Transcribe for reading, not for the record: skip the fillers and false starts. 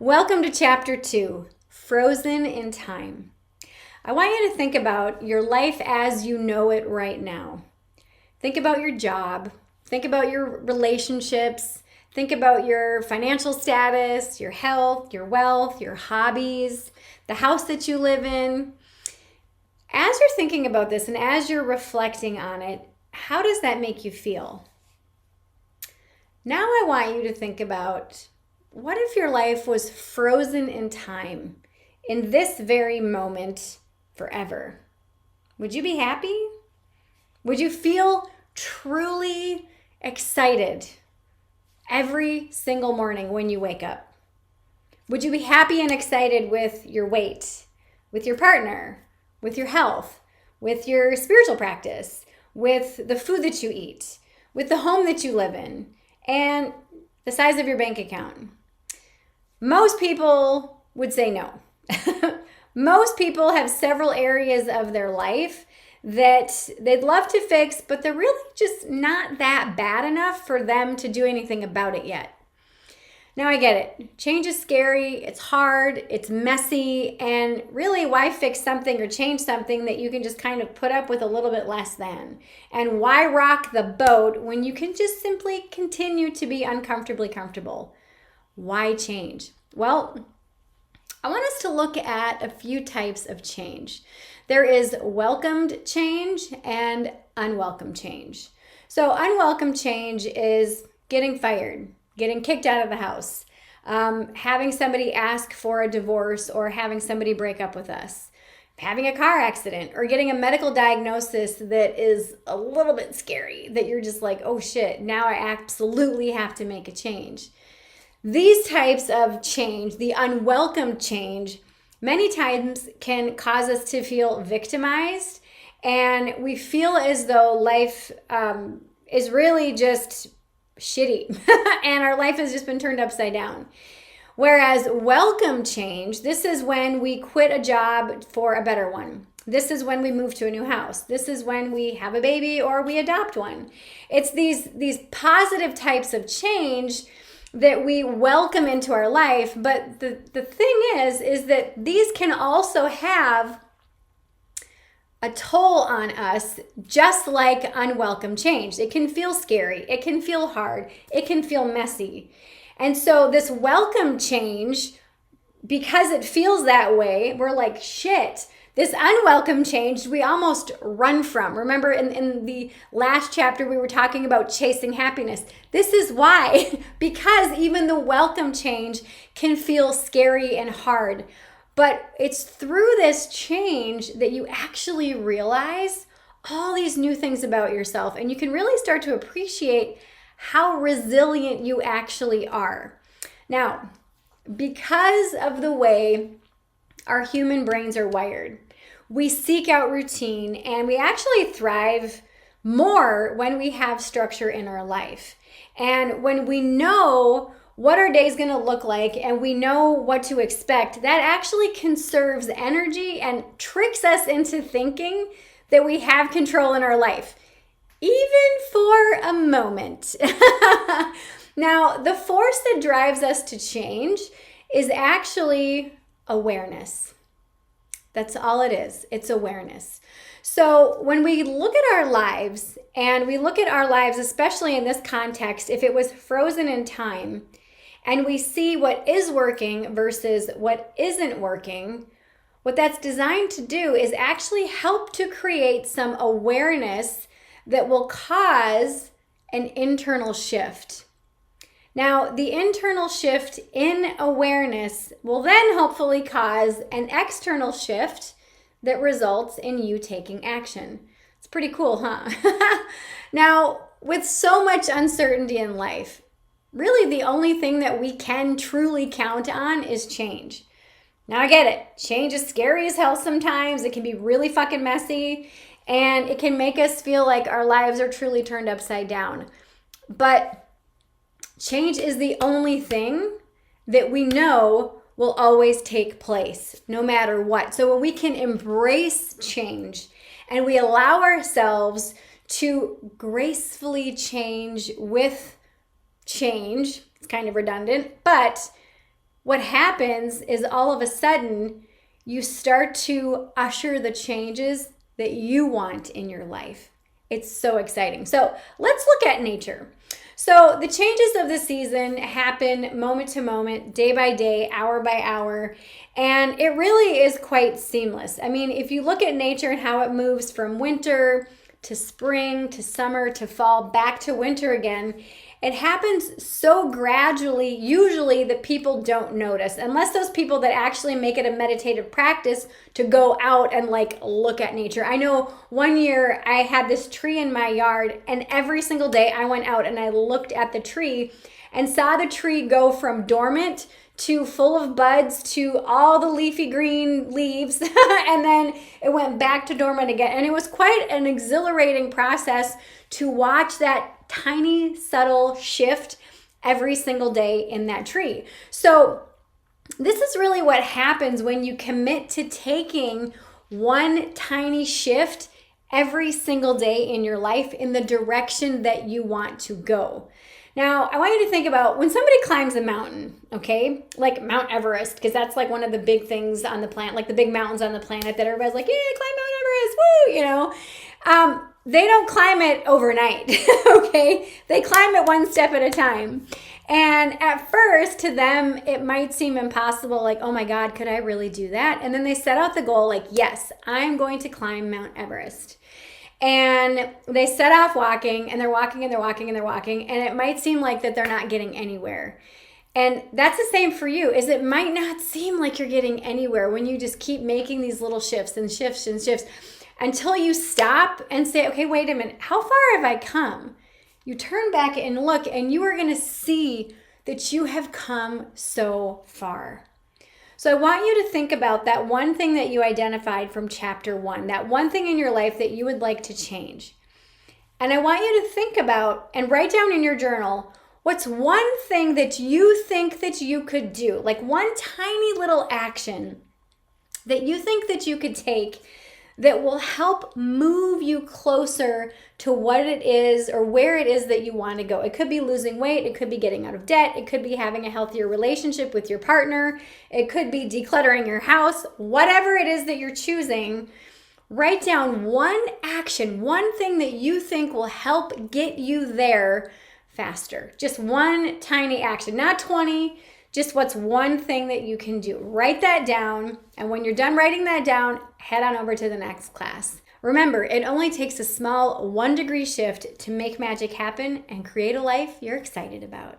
Welcome to Chapter 2, Frozen in Time. I want you to think about your life as you know it right now. Think about your job. Think about your relationships. Think about your financial status, your health, your wealth, your hobbies, the house that you live in. As you're thinking about this and as you're reflecting on it, how does that make you feel? Now I want you to think about, what if your life was frozen in time, in this very moment, forever? Would you be happy? Would you feel truly excited every single morning when you wake up? Would you be happy and excited with your weight, with your partner, with your health, with your spiritual practice, with the food that you eat, with the home that you live in, and the size of your bank account? Most people would say no. Most people have several areas of their life that they'd love to fix, but they're really just not that bad enough for them to do anything about it yet. Now I get it. Change is scary, it's hard, it's messy, and really why fix something or change something that you can just kind of put up with a little bit less than? And why rock the boat when you can just simply continue to be uncomfortably comfortable? Why change? Well, I want us to look at a few types of change. There is welcomed change and unwelcome change. So unwelcome change is getting fired, getting kicked out of the house, having somebody ask for a divorce or having somebody break up with us, having a car accident, or getting a medical diagnosis that is a little bit scary, that you're just like, oh shit, now I absolutely have to make a change. These types of change, the unwelcome change, many times can cause us to feel victimized, and we feel as though life is really just shitty and our life has just been turned upside down. Whereas welcome change, this is when we quit a job for a better one. This is when we move to a new house. This is when we have a baby or we adopt one. It's these positive types of change that we welcome into our life. But the thing is that these can also have a toll on us, just like unwelcome change. It can feel scary, it can feel hard, it can feel messy. And so this welcome change, because it feels that way, we're like, shit. This unwelcome change, we almost run from. Remember in the last chapter, we were talking about chasing happiness. This is why, because even the welcome change can feel scary and hard. But it's through this change that you actually realize all these new things about yourself, and you can really start to appreciate how resilient you actually are. Now, because of the way our human brains are wired, we seek out routine, and we actually thrive more when we have structure in our life. And when we know what our day is going to look like and we know what to expect, that actually conserves energy and tricks us into thinking that we have control in our life, even for a moment. Now, the force that drives us to change is actually awareness. That's all it is. It's awareness. So when we look at our lives, and we look at our lives, especially in this context, if it was frozen in time, and we see what is working versus what isn't working, what that's designed to do is actually help to create some awareness that will cause an internal shift. Now, the internal shift in awareness will then hopefully cause an external shift that results in you taking action. It's pretty cool, huh? Now, with so much uncertainty in life, really the only thing that we can truly count on is change. Now, I get it. Change is scary as hell sometimes. It can be really fucking messy, and it can make us feel like our lives are truly turned upside down. But change is the only thing that we know will always take place, no matter what. So when we can embrace change and we allow ourselves to gracefully change with change, it's kind of redundant, but what happens is all of a sudden you start to usher the changes that you want in your life. It's so exciting. So let's look at nature. So the changes of the season happen moment to moment, day by day, hour by hour, and it really is quite seamless. I mean, if you look at nature and how it moves from winter to spring to summer to fall back to winter again, it happens so gradually, usually, that people don't notice, unless those people that actually make it a meditative practice to go out and like look at nature. I know one year I had this tree in my yard, and every single day I went out and I looked at the tree and saw the tree go from dormant to full of buds to all the leafy green leaves, and then it went back to dormant again. And it was quite an exhilarating process to watch that tiny, subtle shift every single day in that tree. So this is really what happens when you commit to taking one tiny shift every single day in your life in the direction that you want to go. Now, I want you to think about when somebody climbs a mountain, okay? Like Mount Everest, because that's like one of the big things on the planet, like the big mountains on the planet that everybody's like, yeah, climb Mount Everest, woo, they don't climb it overnight, okay? They climb it one step at a time. And at first, to them, it might seem impossible, like, oh my God, could I really do that? And then they set out the goal, like, yes, I'm going to climb Mount Everest. And they set off walking, and they're walking, and they're walking, and they're walking, and it might seem like that they're not getting anywhere. And that's the same for you, is it might not seem like you're getting anywhere when you just keep making these little shifts and shifts and shifts until you stop and say, okay, wait a minute, how far have I come? You turn back and look, and you are going to see that you have come so far. So I want you to think about that one thing that you identified from chapter 1, that one thing in your life that you would like to change. And I want you to think about and write down in your journal, what's one thing that you think that you could do, like one tiny little action that you think that you could take that will help move you closer to what it is or where it is that you want to go. It could be losing weight. It could be getting out of debt. It could be having a healthier relationship with your partner. It could be decluttering your house. Whatever it is that you're choosing, write down one action, one thing that you think will help get you there faster. Just one tiny action, not 20. Just what's one thing that you can do. Write that down, and when you're done writing that down, head on over to the next class. Remember, it only takes a small 1-degree shift to make magic happen and create a life you're excited about.